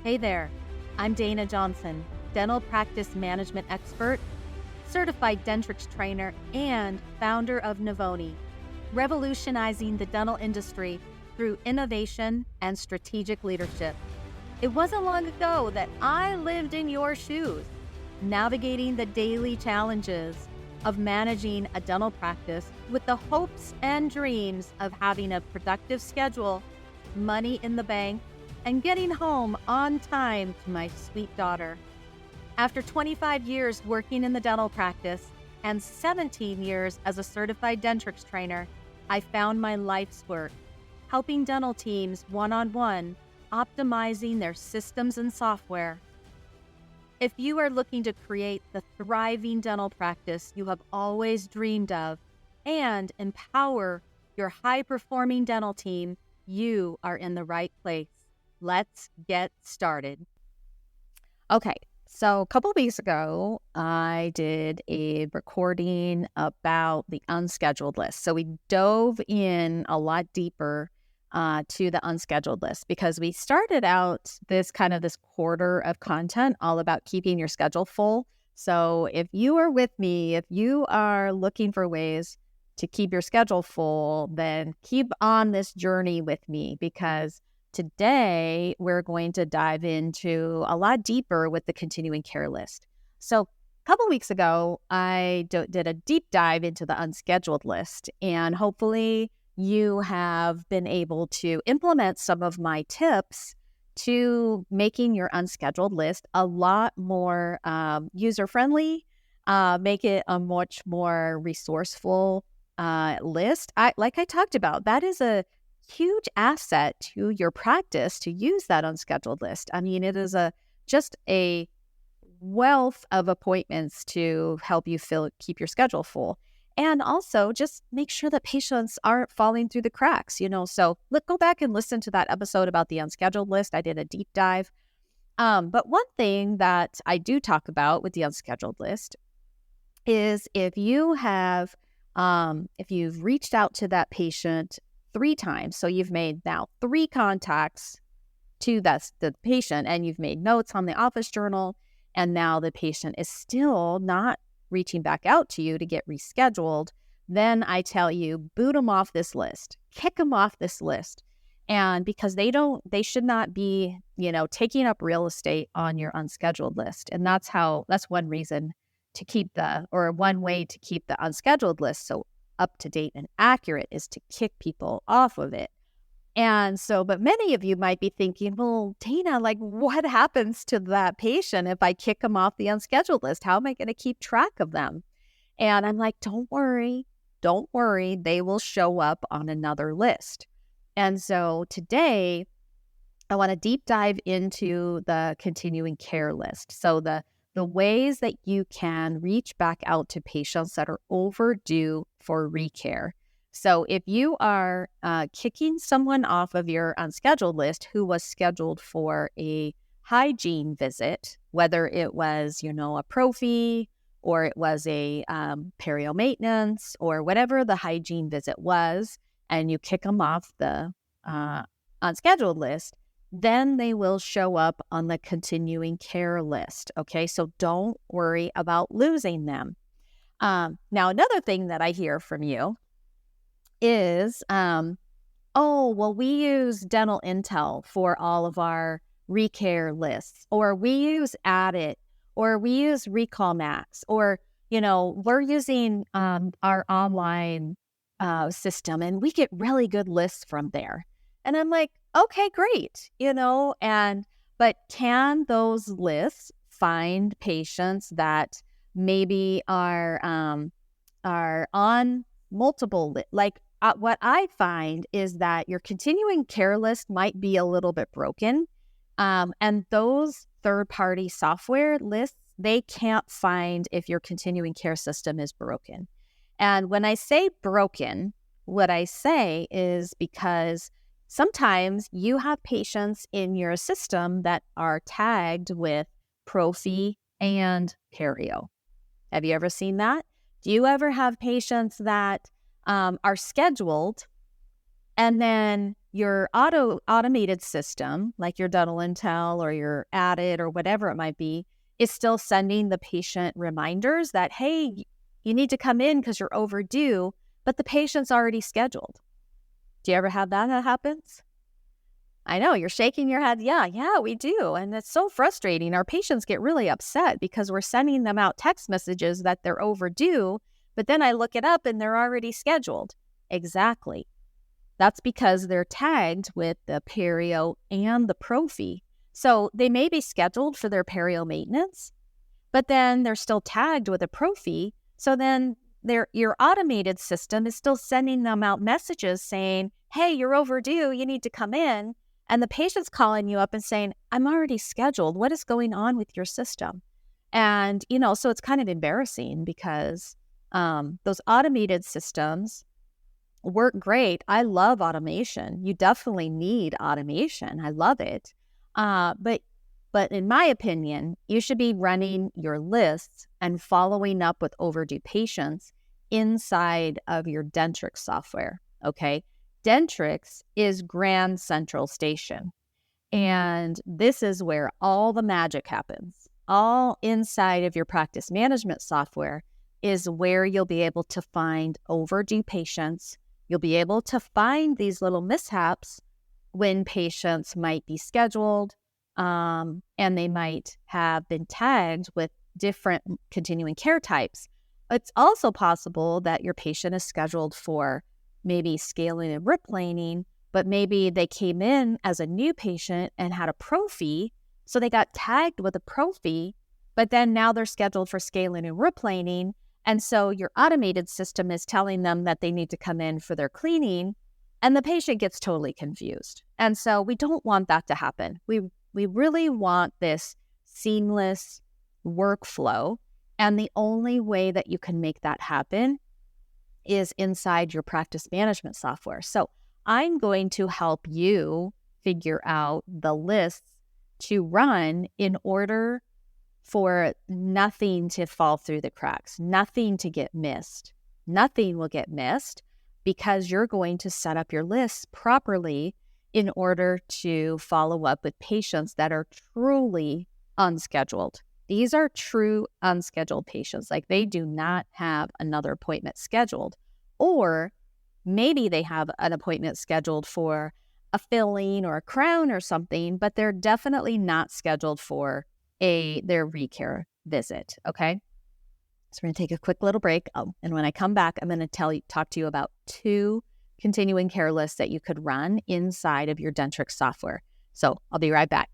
Hey there, I'm Dayna Johnson, dental practice management expert, certified Dentrix trainer, and founder of Navoni, revolutionizing the dental industry through innovation and strategic leadership. It wasn't long ago that I lived in your shoes, navigating the daily challenges of managing a dental practice with the hopes and dreams of having a productive schedule, money in the bank, and getting home on time to my sweet daughter. After 25 years working in the dental practice and 17 years as a certified Dentrix trainer, I found my life's work, helping dental teams one-on-one, optimizing their systems and software. If you are looking to create the thriving dental practice you have always dreamed of and empower your high-performing dental team, you are in the right place. Let's get started. Okay, so a couple of weeks ago, I did a recording about the unscheduled list. So we dove in a lot deeper to the unscheduled list because we started out this quarter of content all about keeping your schedule full. So if you are with me, if you are looking for ways to keep your schedule full, then keep on this journey with me because today, we're going to dive into a lot deeper with the continuing care list. So a couple weeks ago, I did a deep dive into the unscheduled list, and hopefully you have been able to implement some of my tips to making your unscheduled list a lot more user-friendly, make it a much more resourceful list. Like I talked about, that is a huge asset to your practice to use that unscheduled list. I mean, it is just a wealth of appointments to help you keep your schedule full. And also just make sure that patients aren't falling through the cracks, So go back and listen to that episode about the unscheduled list. I did a deep dive. But one thing that I do talk about with the unscheduled list is if you've reached out to that patient 3 times. So you've made now 3 contacts to the patient and you've made notes on the office journal. And now the patient is still not reaching back out to you to get rescheduled. Then I tell you, boot them off this list, kick them off this list. And because they should not be, taking up real estate on your unscheduled list. And that's one reason one way to keep the unscheduled list so up to date and accurate is to kick people off of it. And so, but many of you might be thinking, well, Dayna, what happens to that patient if I kick them off the unscheduled list? How am I going to keep track of them? And I'm like, don't worry, they will show up on another list. And so today, I want to deep dive into the continuing care list. So the ways that you can reach back out to patients that are overdue for recare. So if you are kicking someone off of your unscheduled list who was scheduled for a hygiene visit, whether it was, a prophy or it was a perio maintenance or whatever the hygiene visit was, and you kick them off the unscheduled list, then they will show up on the continuing care list. Okay, so don't worry about losing them. Now, another thing that I hear from you is, we use Dental Intel for all of our recare lists, or we use Addit, or we use Recall Max, or, we're using our online system and we get really good lists from there. And I'm like, okay, great, but can those lists find patients that maybe are on multiple what I find is that your continuing care list might be a little bit broken, and those third-party software lists, they can't find if your continuing care system is broken. And when I say broken, what I say is because sometimes you have patients in your system that are tagged with prophy and perio. Have you ever seen that? Do you ever have patients that are scheduled And then your automated system, like your Dental Intel or your Addit or whatever it might be, is still sending the patient reminders that, hey, you need to come in because you're overdue, but the patient's already scheduled. Do you ever have that happens? I know, you're shaking your head. Yeah, we do. And it's so frustrating. Our patients get really upset because we're sending them out text messages that they're overdue, but then I look it up and they're already scheduled. Exactly. That's because they're tagged with the perio and the prophy. So they may be scheduled for their perio maintenance, but then they're still tagged with a prophy. So then your automated system is still sending them out messages saying, hey, you're overdue, you need to come in. And the patient's calling you up and saying, I'm already scheduled. What is going on with your system? And, so it's kind of embarrassing because those automated systems work great. I love automation. You definitely need automation. I love it. But in my opinion, you should be running your lists and following up with overdue patients inside of your Dentrix software, okay? Dentrix is Grand Central Station, and this is where all the magic happens. All inside of your practice management software is where you'll be able to find overdue patients. You'll be able to find these little mishaps when patients might be scheduled, and they might have been tagged with different continuing care types. It's also possible that your patient is scheduled for maybe scaling and rip planing, but maybe they came in as a new patient and had a prophy, so they got tagged with a prophy, but then now they're scheduled for scaling and rip planing, and so your automated system is telling them that they need to come in for their cleaning, and the patient gets totally confused. And so we don't want that to happen. We really want this seamless workflow, and the only way that you can make that happen is inside your practice management software. So I'm going to help you figure out the lists to run in order for nothing to fall through the cracks, nothing to get missed. Nothing will get missed because you're going to set up your lists properly in order to follow up with patients that are truly unscheduled. These are true unscheduled patients. Like, they do not have another appointment scheduled, or maybe they have an appointment scheduled for a filling or a crown or something, but they're definitely not scheduled for their recare visit. Okay. So we're going to take a quick little break. And when I come back, I'm going to talk to you about 2 continuing care lists that you could run inside of your Dentrix software. So I'll be right back.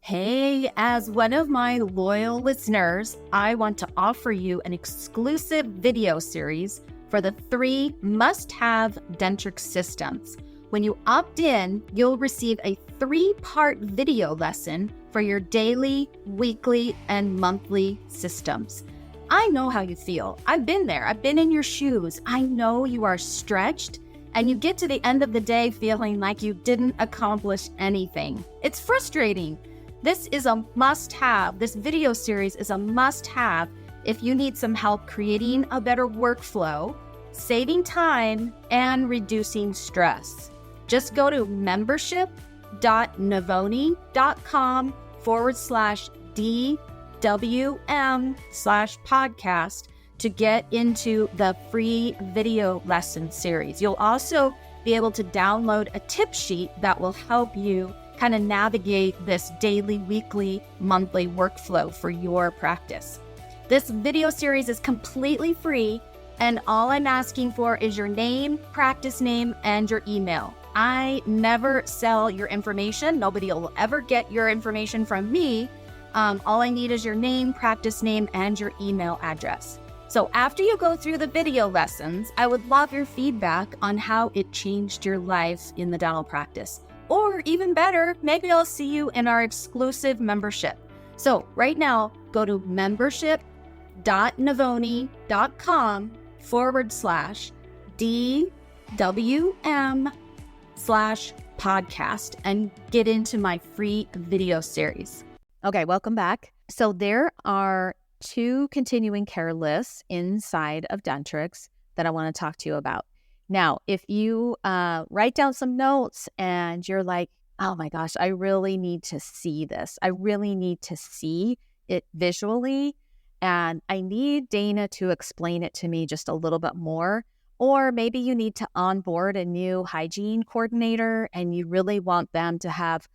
Hey, as one of my loyal listeners, I want to offer you an exclusive video series for the 3 must-have Dentrix systems. When you opt in, you'll receive a 3-part video lesson for your daily, weekly, and monthly systems. I know how you feel. I've been there. I've been in your shoes. I know you are stretched, and you get to the end of the day feeling like you didn't accomplish anything. It's frustrating. This is a must-have. This video series is a must-have if you need some help creating a better workflow, saving time, and reducing stress. Just go to membership.navoni.com/DWM/podcast to get into the free video lesson series. You'll also be able to download a tip sheet that will help you kind of navigate this daily, weekly, monthly workflow for your practice. This video series is completely free, and all I'm asking for is your name, practice name, and your email. I never sell your information. Nobody will ever get your information from me. All I need is your name, practice name, and your email address. So after you go through the video lessons, I would love your feedback on how it changed your life in the dental practice. Or even better, maybe I'll see you in our exclusive membership. So right now, go to membership.navoni.com/DWM/podcast and get into my free video series. Okay, welcome back. So there are 2 continuing care lists inside of Dentrix that I want to talk to you about. Now, if you write down some notes and you're like, oh my gosh, I really need to see this. I really need to see it visually. And I need Dayna to explain it to me just a little bit more. Or maybe you need to onboard a new hygiene coordinator and you really want them to have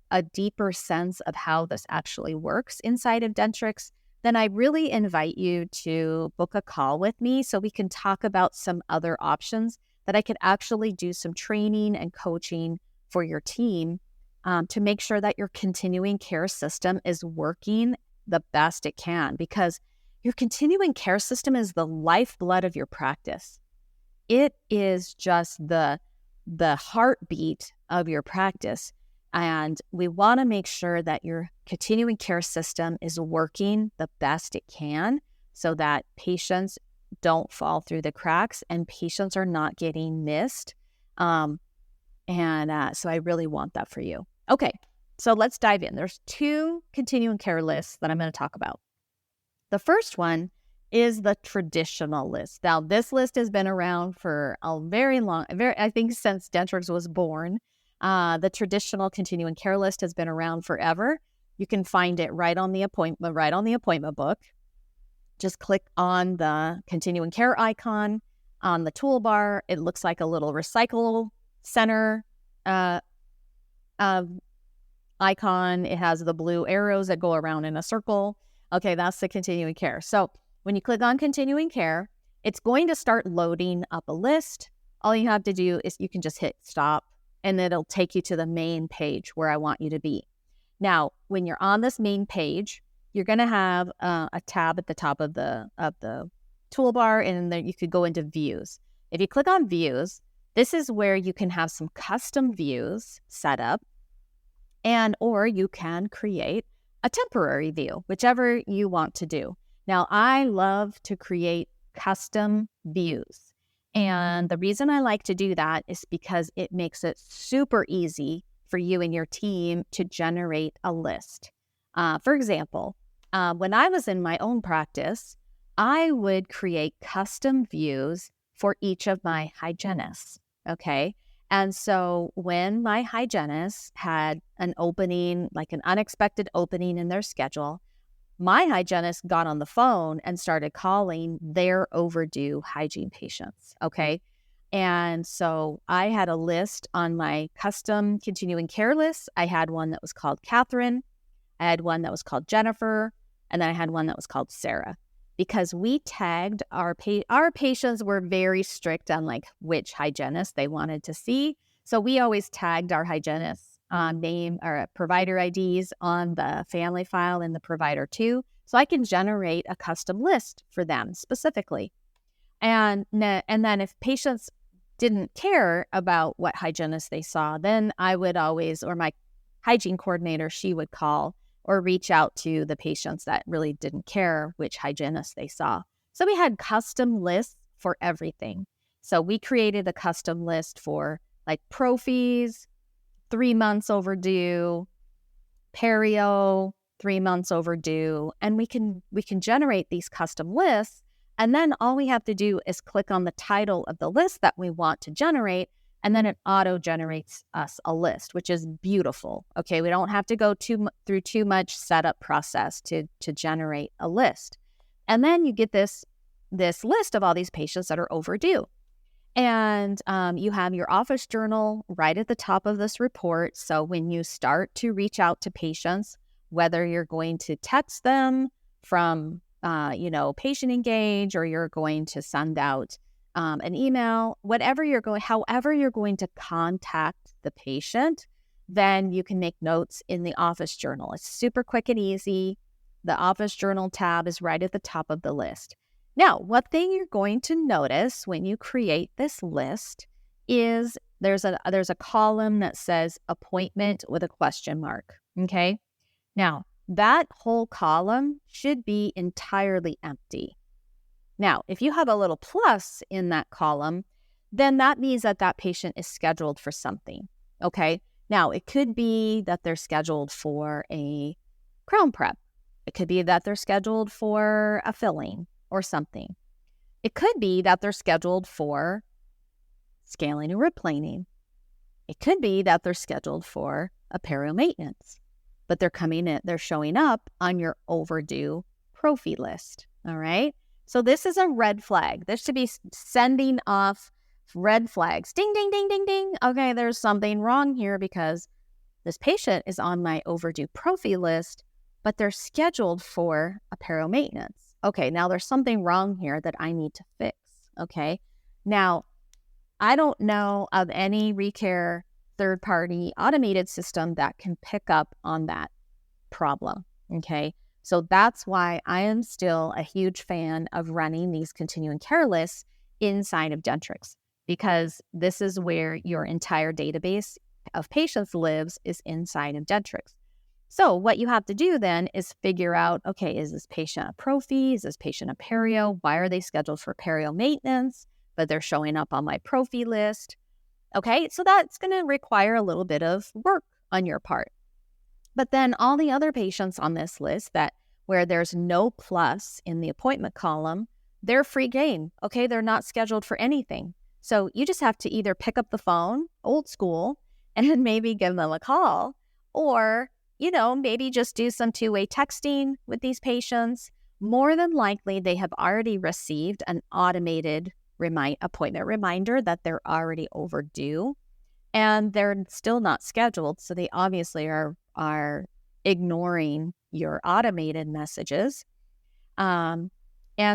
a deeper sense of how this actually works inside of Dentrix. Then I really invite you to book a call with me so we can talk about some other options that I could actually do some training and coaching for your team to make sure that your continuing care system is working the best it can, because your continuing care system is the lifeblood of your practice. It is just the heartbeat of your practice. And we want to make sure that your continuing care system is working the best it can so that patients don't fall through the cracks and patients are not getting missed. So I really want that for you. Okay, so let's dive in. There's 2 continuing care lists that I'm going to talk about. The first one is the traditional list. Now, this list has been around for a very long, I think since Dentrix was born. The traditional continuing care list has been around forever. You can find it right on the appointment book. Just click on the continuing care icon on the toolbar. It looks like a little recycle center icon. It has the blue arrows that go around in a circle. Okay, that's the continuing care. So when you click on continuing care, it's going to start loading up a list. All you have to do is you can just hit stop and it'll take you to the main page where I want you to be. Now, when you're on this main page, you're going to have a tab at the top of the toolbar, and then you could go into views. If you click on views, this is where you can have some custom views set up, or you can create a temporary view, whichever you want to do. Now, I love to create custom views. And the reason I like to do that is because it makes it super easy for you and your team to generate a list. For example, when I was in my own practice, I would create custom views for each of my hygienists, okay? And so when my hygienist had an opening, like an unexpected opening in their schedule, my hygienist got on the phone and started calling their overdue hygiene patients, okay? And so I had a list on my custom continuing care list. I had one that was called Catherine. I had one that was called Jennifer. And then I had one that was called Sarah. Because we tagged our patients were very strict on like which hygienist they wanted to see. So we always tagged our hygienists name or provider IDs on the family file in the provider too. So I can generate a custom list for them specifically. And then if patients didn't care about what hygienist they saw, then I would always, or my hygiene coordinator, she would call or reach out to the patients that really didn't care which hygienist they saw. So we had custom lists for everything. So we created a custom list for like prophies, 3 months overdue, perio, 3 months overdue, and we can generate these custom lists. And then all we have to do is click on the title of the list that we want to generate, and then it auto generates us a list, which is beautiful. Okay, we don't have to go through too much setup process to generate a list. And then you get this list of all these patients that are overdue. And you have your office journal right at the top of this report. So when you start to reach out to patients, whether you're going to text them from, Patient Engage, or you're going to send out an email, however you're going to contact the patient, then you can make notes in the office journal. It's super quick and easy. The office journal tab is right at the top of the list. Now, what thing you're going to notice when you create this list is there's a column that says appointment with a question mark, okay? Now, that whole column should be entirely empty. Now, if you have a little plus in that column, then that means that patient is scheduled for something, okay? Now, it could be that they're scheduled for a crown prep. It could be that they're scheduled for a filling or something. It could be that they're scheduled for scaling and replaning. It could be that they're scheduled for a perio maintenance, but they're showing up on your overdue prophy list. All right. So this is a red flag. This should be sending off red flags. Ding, ding, ding, ding, ding. Okay, there's something wrong here because this patient is on my overdue prophy list, but they're scheduled for a perio maintenance. Okay, now there's something wrong here that I need to fix. Okay. Now, I don't know of any ReCare third-party automated system that can pick up on that problem, okay? So that's why I am still a huge fan of running these continuing care lists inside of Dentrix, because this is where your entire database of patients lives, is inside of Dentrix. So what you have to do then is figure out, okay, is this patient a prophy? Is this patient a perio? Why are they scheduled for perio maintenance, but they're showing up on my prophy list? Okay, so that's going to require a little bit of work on your part. But then all the other patients on this list where there's no plus in the appointment column, they're free game. Okay, they're not scheduled for anything. So you just have to either pick up the phone, old school, and maybe give them a call, or, maybe just do some two-way texting with these patients. More than likely, they have already received an automated appointment reminder that they're already overdue, and they're still not scheduled. So they obviously are ignoring your automated messages. And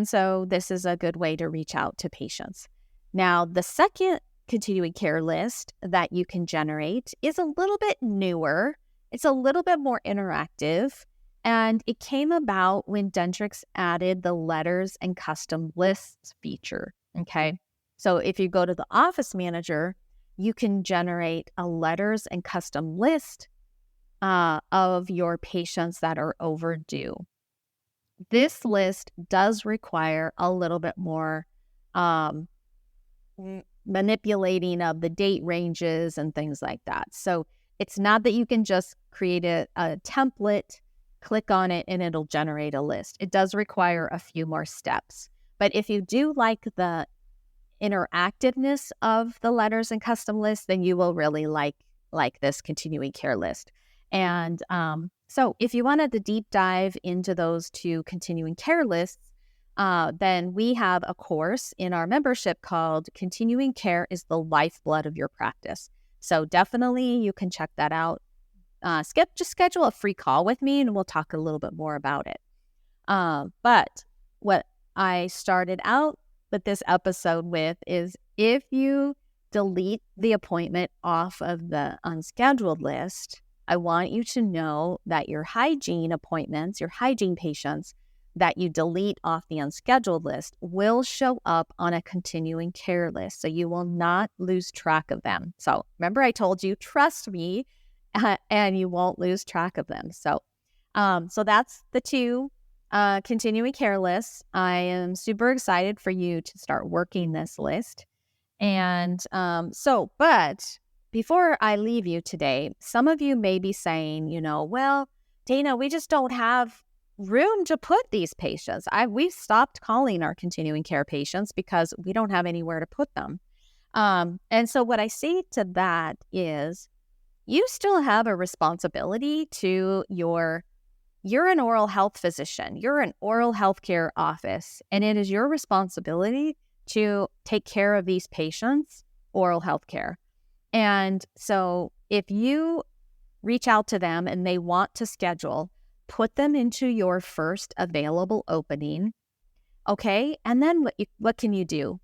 so this is a good way to reach out to patients. Now, the second continuing care list that you can generate is a little bit newer. It's a little bit more interactive, and it came about when Dentrix added the letters and custom lists feature. Okay, so if you go to the office manager, you can generate a letters and custom list of your patients that are overdue. This list does require a little bit more manipulating of the date ranges and things like that. So it's not that you can just create a template, click on it, and it'll generate a list. It does require a few more steps. But if you do like the interactiveness of the letters and custom lists, then you will really like this continuing care list. And so if you wanted to deep dive into those two continuing care lists, then we have a course in our membership called Continuing Care is the Lifeblood of Your Practice. So definitely you can check that out. Just schedule a free call with me and we'll talk a little bit more about it. But what I started out with this episode with is, if you delete the appointment off of the unscheduled list, I want you to know that your hygiene appointments, your hygiene patients that you delete off the unscheduled list will show up on a continuing care list. So you will not lose track of them. So remember, I told you, trust me, and you won't lose track of them. So that's the two continuing care lists. I am super excited for you to start working this list. And but before I leave you today, some of you may be saying, well, Dayna, we just don't have room to put these patients. We've stopped calling our continuing care patients because we don't have anywhere to put them. And so what I say to that is, you still have a responsibility to you're an oral health physician. You're an oral health care office, and it is your responsibility to take care of these patients' oral health care. And so if you reach out to them and they want to schedule, put them into your first available opening, okay? And then what can you do,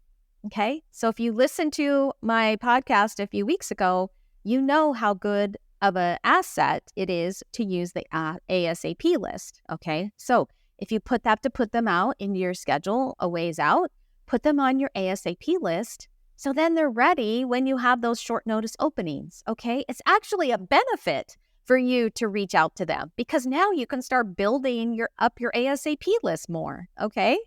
okay? So if you listened to my podcast a few weeks ago, you know how good of an asset it is to use the ASAP list, okay? So if you put them out into your schedule a ways out, put them on your ASAP list, so then they're ready when you have those short notice openings, okay? It's actually a benefit for you to reach out to them, because now you can start building your ASAP list more, okay?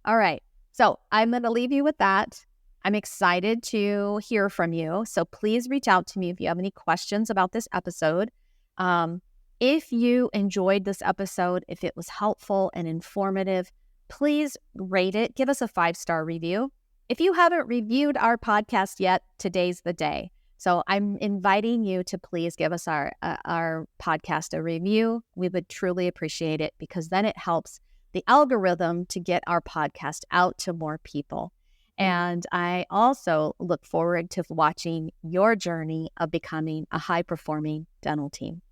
All right, so I'm going to leave you with that. I'm excited to hear from you, so please reach out to me if you have any questions about this episode. If you enjoyed this episode, if it was helpful and informative, please rate it. Give us a 5-star review. If you haven't reviewed our podcast yet, today's the day. So I'm inviting you to please give us our podcast a review. We would truly appreciate it because then it helps the algorithm to get our podcast out to more people. And I also look forward to watching your journey of becoming a high-performing dental team.